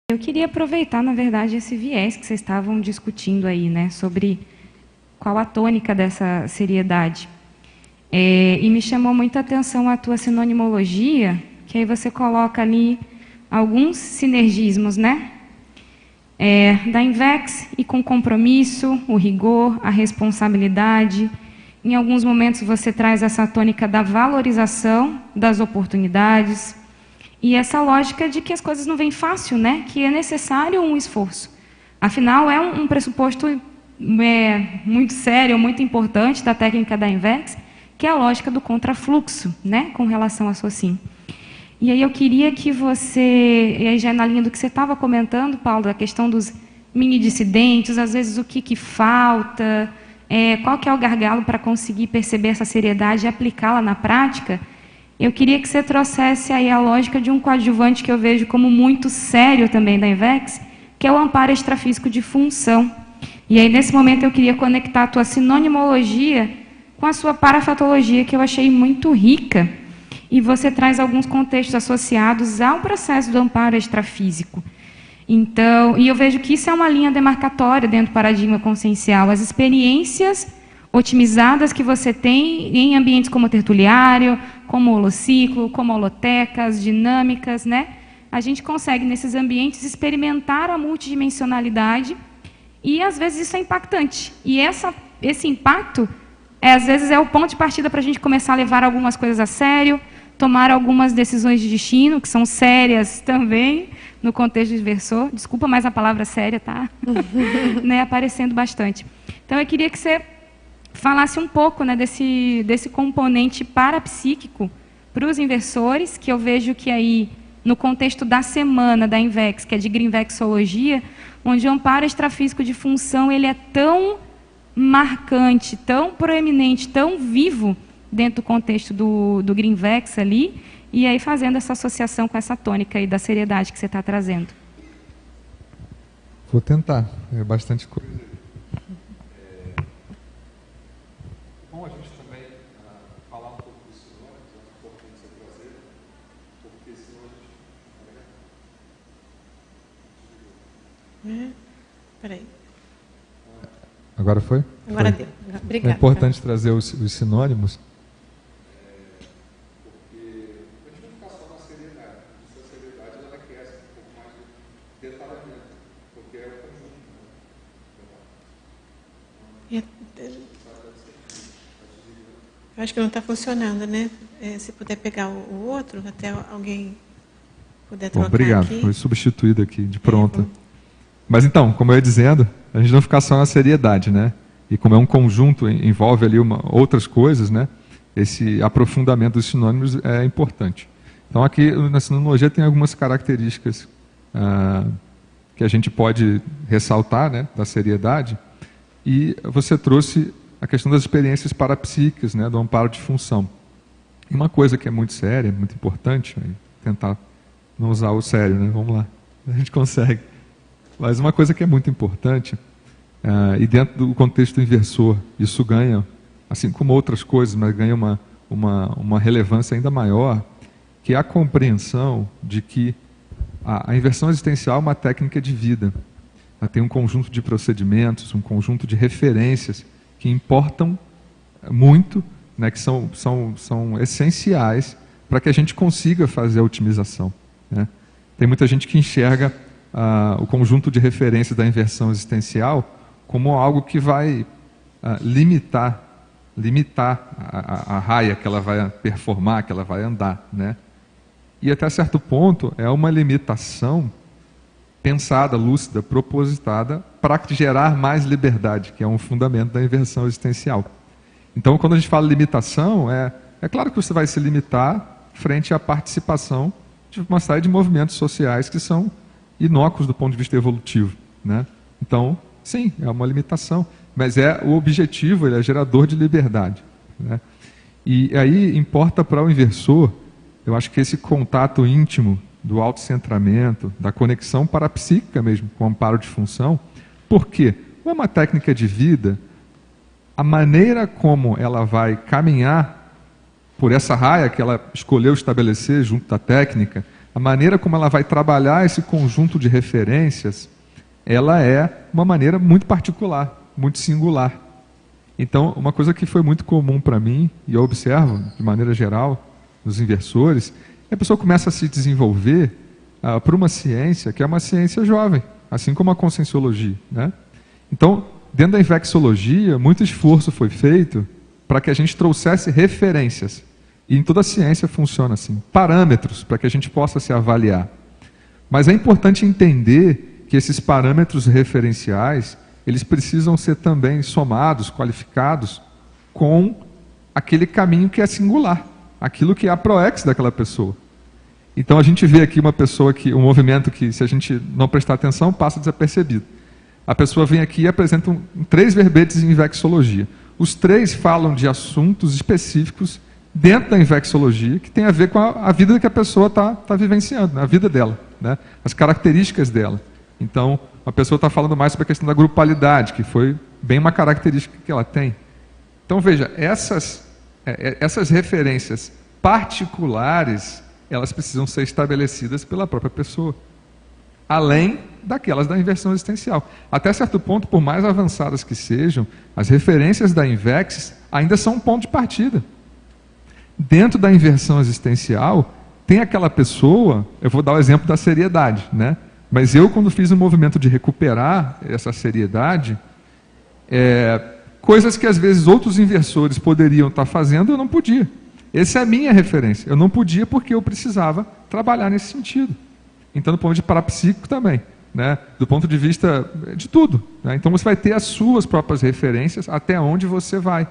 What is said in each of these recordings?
Eu queria aproveitar, na verdade, esse viés que vocês estavam discutindo aí, né, sobre qual a tônica dessa seriedade. E me chamou muita atenção a tua sinonimologia, que aí você coloca ali alguns sinergismos, né? Da Invex e com compromisso, o rigor, a responsabilidade. Em alguns momentos você traz essa tônica da valorização das oportunidades. E essa lógica de que as coisas não vêm fácil, né? Que é necessário um esforço. Afinal, é um pressuposto muito sério, muito importante da técnica da Invex, que é a lógica do contrafluxo, né? Com relação à SOCIM. E aí eu queria que você, e aí já na linha do que você estava comentando, Paulo, da questão dos mini-dissidentes, às vezes o que falta, qual que é o gargalo para conseguir perceber essa seriedade e aplicá-la na prática. Eu queria que você trouxesse aí a lógica de um coadjuvante que eu vejo como muito sério também da Invex, que é o amparo extrafísico de função. E aí, nesse momento, eu queria conectar a tua sinonimologia com a sua parafatologia, que eu achei muito rica. E você traz alguns contextos associados ao processo do amparo extrafísico. Então, e eu vejo que isso é uma linha demarcatória dentro do paradigma consciencial. As experiências otimizadas que você tem em ambientes como tertuliário, como holociclo, como holotecas, dinâmicas, né? A gente consegue, nesses ambientes, experimentar a multidimensionalidade e, às vezes, isso é impactante. E esse impacto, às vezes, é o ponto de partida para a gente começar a levar algumas coisas a sério, tomar algumas decisões de destino, que são sérias também, no contexto do inversor. Desculpa, mas a palavra séria está né, aparecendo bastante. Então, eu queria que você falasse um pouco, né, desse componente parapsíquico para os inversores, que eu vejo que aí, no contexto da semana da Invex, que é de Greenvexologia, onde o amparo extrafísico de função ele é tão marcante, tão proeminente, tão vivo dentro do contexto do Greenvex ali, e aí fazendo essa associação com essa tônica aí da seriedade que você está trazendo. Vou tentar, é bastante coisa. Peraí. Agora foi? Agora deu. Obrigada. É importante trazer os sinônimos. Porque a gente não fica só na seriedade. Essa seriedade ela requer um pouco mais de detalhamento, porque é o conjunto. Eu acho que não está funcionando, né? Se puder pegar o outro, até alguém puder trocar. Obrigado, aqui. foi substituído aqui, de pronta. Mas então, como eu ia dizendo, a gente não ficar só na seriedade, né? E como é um conjunto, envolve ali outras coisas, né? Esse aprofundamento dos sinônimos é importante. Então aqui na sinonimologia tem algumas características que a gente pode ressaltar, né? Da seriedade. E você trouxe a questão das experiências parapsíquicas, né? Do amparo de função. E uma coisa que é muito séria, muito importante, tentar não usar o sério, né? Vamos lá, a gente consegue. Mas uma coisa que é muito importante, e dentro do contexto inversor, isso ganha, assim como outras coisas, mas ganha uma relevância ainda maior, que é a compreensão de que a inversão existencial é uma técnica de vida. Ela tem um conjunto de procedimentos, um conjunto de referências que importam muito, né, que são essenciais para que a gente consiga fazer a otimização, né? Tem muita gente que enxerga o conjunto de referências da inversão existencial como algo que vai limitar a raia que ela vai performar, que ela vai andar, né? E até certo ponto é uma limitação pensada, lúcida, propositada para gerar mais liberdade, que é um fundamento da inversão existencial. Então, quando a gente fala limitação, é claro que você vai se limitar frente à participação de uma série de movimentos sociais que são inócuos do ponto de vista evolutivo, né? Então, sim, é uma limitação, mas o objetivo, ele é gerador de liberdade, né? E aí importa para o inversor, eu acho que esse contato íntimo do autocentramento, da conexão parapsíquica mesmo, com o amparo de função, porque como é uma técnica de vida, a maneira como ela vai caminhar por essa raia que ela escolheu estabelecer junto da técnica, a maneira como ela vai trabalhar esse conjunto de referências, ela é uma maneira muito particular, muito singular. Então, uma coisa que foi muito comum para mim, e eu observo de maneira geral nos inversores, é a pessoa começa a se desenvolver para uma ciência que é uma ciência jovem, assim como a conscienciologia, né? Então, dentro da infecciologia, muito esforço foi feito para que a gente trouxesse referências. E em toda a ciência funciona assim, parâmetros para que a gente possa se avaliar. Mas é importante entender que esses parâmetros referenciais, eles precisam ser também somados, qualificados com aquele caminho que é singular, aquilo que é a proex daquela pessoa. Então a gente vê aqui uma pessoa um movimento que, se a gente não prestar atenção, passa desapercebido. A pessoa vem aqui e apresenta 3 verbetes em infecciologia. Os 3 falam de assuntos específicos dentro da infecciologia que tem a ver com a vida que a pessoa está vivenciando, né? A vida dela, né? As características dela. Então, a pessoa está falando mais sobre a questão da grupalidade, que foi bem uma característica que ela tem. Então, veja, essas referências particulares, elas precisam ser estabelecidas pela própria pessoa, além daquelas da inversão existencial. Até certo ponto, por mais avançadas que sejam, as referências da Invex ainda são um ponto de partida. Dentro da inversão existencial, tem aquela pessoa, eu vou dar o exemplo da seriedade, né? Mas eu, quando fiz um movimento de recuperar essa seriedade, coisas que às vezes outros inversores poderiam estar fazendo, eu não podia. Essa é a minha referência. Eu não podia porque eu precisava trabalhar nesse sentido. Então, do ponto de parapsíquico também, né? Do ponto de vista de tudo, né? Então, você vai ter as suas próprias referências até onde você vai.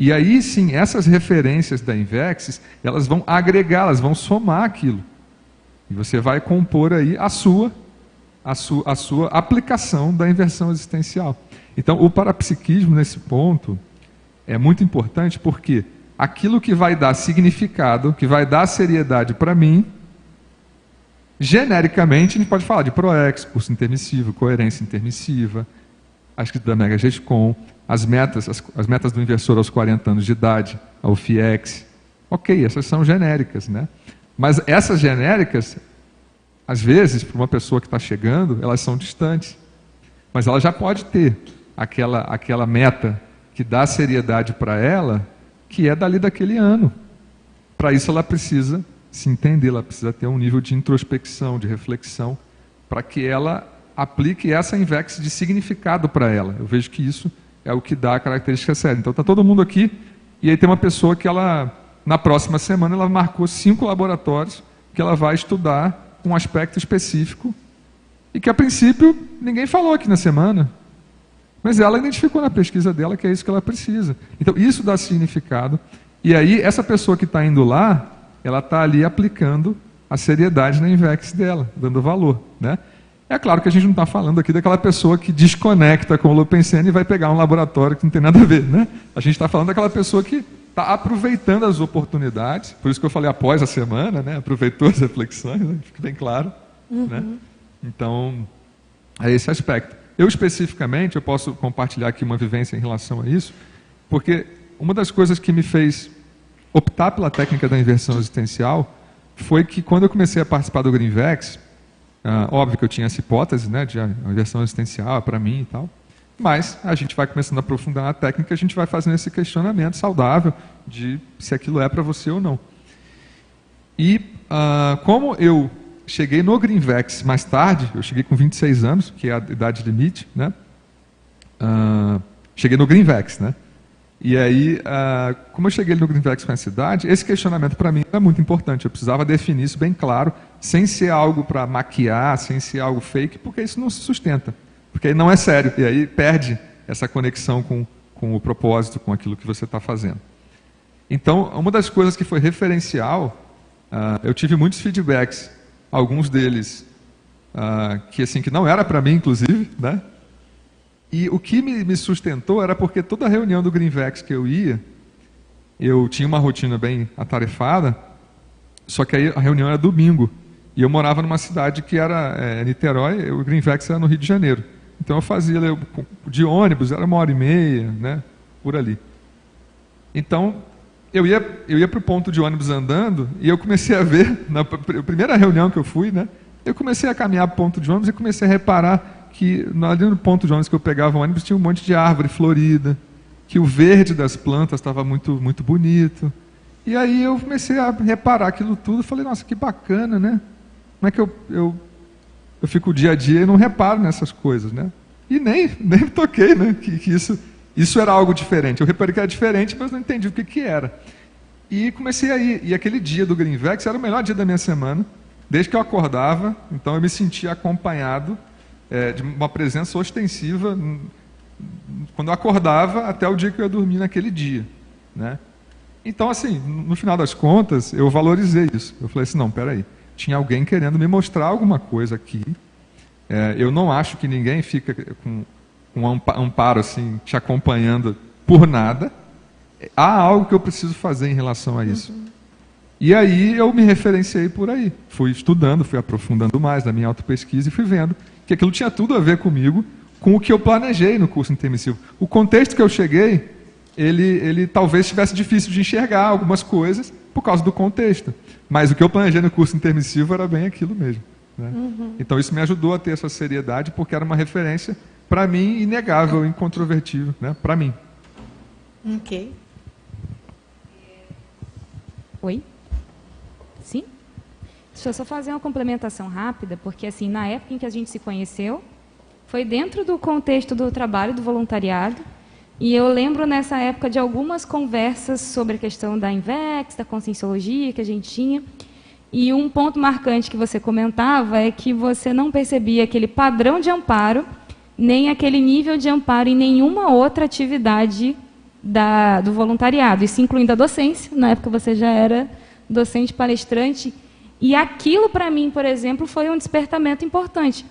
E aí, sim, essas referências da Invex, elas vão agregar, elas vão somar aquilo. E você vai compor aí a sua aplicação da inversão existencial. Então, o parapsiquismo, nesse ponto, é muito importante porque aquilo que vai dar significado, que vai dar seriedade para mim, genericamente, a gente pode falar de PROEX, curso intermissivo, coerência intermissiva, a escrita da Mega GESCOM, as metas do inversor aos 40 anos de idade, a UFIEX. Ok, essas são genéricas, né? Mas essas genéricas, às vezes, para uma pessoa que está chegando, elas são distantes. Mas ela já pode ter aquela meta que dá seriedade para ela, que é dali daquele ano. Para isso ela precisa se entender, ela precisa ter um nível de introspecção, de reflexão, para que ela aplique essa Invex de significado para ela. Eu vejo que isso é o que dá a característica séria. Então está todo mundo aqui, e aí tem uma pessoa que na próxima semana, ela marcou 5 laboratórios que ela vai estudar um aspecto específico e que, a princípio, ninguém falou aqui na semana. Mas ela identificou na pesquisa dela que é isso que ela precisa. Então, isso dá significado. E aí, essa pessoa que está indo lá, ela está ali aplicando a seriedade na Invex dela, dando valor, né? É claro que a gente não está falando aqui daquela pessoa que desconecta com o Lopensene e vai pegar um laboratório que não tem nada a ver, né? A gente está falando daquela pessoa que está aproveitando as oportunidades, por isso que eu falei após a semana, né? Aproveitou as reflexões, né? Fica bem claro, né? Então, é esse aspecto. Eu, especificamente, eu posso compartilhar aqui uma vivência em relação a isso, porque uma das coisas que me fez optar pela técnica da inversão existencial foi que, quando eu comecei a participar do Greenvex, óbvio que eu tinha essa hipótese, né, de a inversão existencial para mim e tal, mas a gente vai começando a aprofundar na técnica, a gente vai fazendo esse questionamento saudável de se aquilo é para você ou não. E como eu cheguei no Greenvex mais tarde, eu cheguei com 26 anos, que é a idade limite, né? Cheguei no Greenvex, né? E aí, como eu cheguei no Greenvex com essa idade, esse questionamento para mim era muito importante. Eu precisava definir isso bem claro, sem ser algo para maquiar, sem ser algo fake, porque isso não se sustenta. Porque aí não é sério, e aí perde essa conexão com o propósito, com aquilo que você está fazendo. Então, uma das coisas que foi referencial, eu tive muitos feedbacks, alguns deles que não era para mim, inclusive, né? E o que me sustentou era porque toda reunião do Greenvex que eu ia, eu tinha uma rotina bem atarefada, só que aí a reunião era domingo, e eu morava numa cidade que era Niterói, o Greenvex era no Rio de Janeiro. Então eu fazia de ônibus, era 1h30, né, por ali. Então, eu ia para o ponto de ônibus andando e eu comecei a ver, na primeira reunião que eu fui, né, eu comecei a caminhar para o ponto de ônibus e comecei a reparar que ali no ponto de ônibus que eu pegava o ônibus tinha um monte de árvore florida, que o verde das plantas estava muito, muito bonito. E aí eu comecei a reparar aquilo tudo e falei, nossa, que bacana, né? Como é que eu fico o dia a dia e não reparo nessas coisas, né? E nem me toquei, né? Que isso era algo diferente. Eu reparei que era diferente, mas não entendi o que era. E comecei a ir. E aquele dia do Greenvex era o melhor dia da minha semana, desde que eu acordava. Então eu me sentia acompanhado de uma presença ostensiva quando eu acordava até o dia que eu ia dormir naquele dia, né? Então, assim, no final das contas, eu valorizei isso. Eu falei assim, não, peraí, tinha alguém querendo me mostrar alguma coisa aqui. Eu não acho que ninguém fica com um amparo assim, te acompanhando por nada. Há algo que eu preciso fazer em relação a isso. E aí eu me referenciei por aí. Fui estudando, fui aprofundando mais na minha autopesquisa e fui vendo que aquilo tinha tudo a ver comigo, com o que eu planejei no curso intermissivo. O contexto que eu cheguei, ele talvez estivesse difícil de enxergar algumas coisas por causa do contexto. Mas o que eu planejei no curso intermissivo era bem aquilo mesmo, né? Então isso me ajudou a ter essa seriedade, porque era uma referência, para mim, inegável, incontrovertível, né? Para mim. Ok. Oi? Sim? Deixa eu só fazer uma complementação rápida, porque assim, na época em que a gente se conheceu, foi dentro do contexto do trabalho do voluntariado, e eu lembro nessa época de algumas conversas sobre a questão da INVEX, da conscienciologia que a gente tinha, e um ponto marcante que você comentava é que você não percebia aquele padrão de amparo, nem aquele nível de amparo em nenhuma outra atividade do voluntariado, isso incluindo a docência. Na época você já era docente palestrante, e aquilo para mim, por exemplo, foi um despertamento importante.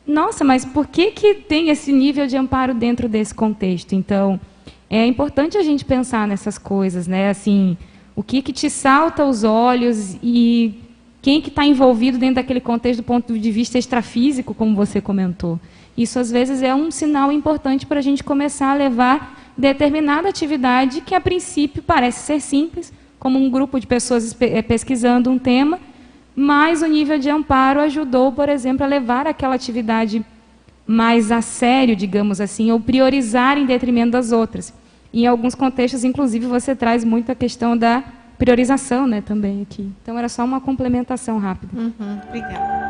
Nossa, mas por que tem esse nível de amparo dentro desse contexto? Então, é importante a gente pensar nessas coisas, né? Assim, o que te salta aos olhos e quem que está envolvido dentro daquele contexto do ponto de vista extrafísico, como você comentou. Isso, às vezes, é um sinal importante para a gente começar a levar determinada atividade que, a princípio, parece ser simples, como um grupo de pessoas pesquisando um tema, mas o nível de amparo ajudou, por exemplo, a levar aquela atividade mais a sério, digamos assim, ou priorizar em detrimento das outras. E, em alguns contextos, inclusive, você traz muito a questão da priorização, né, também aqui. Então, era só uma complementação rápida. Obrigada.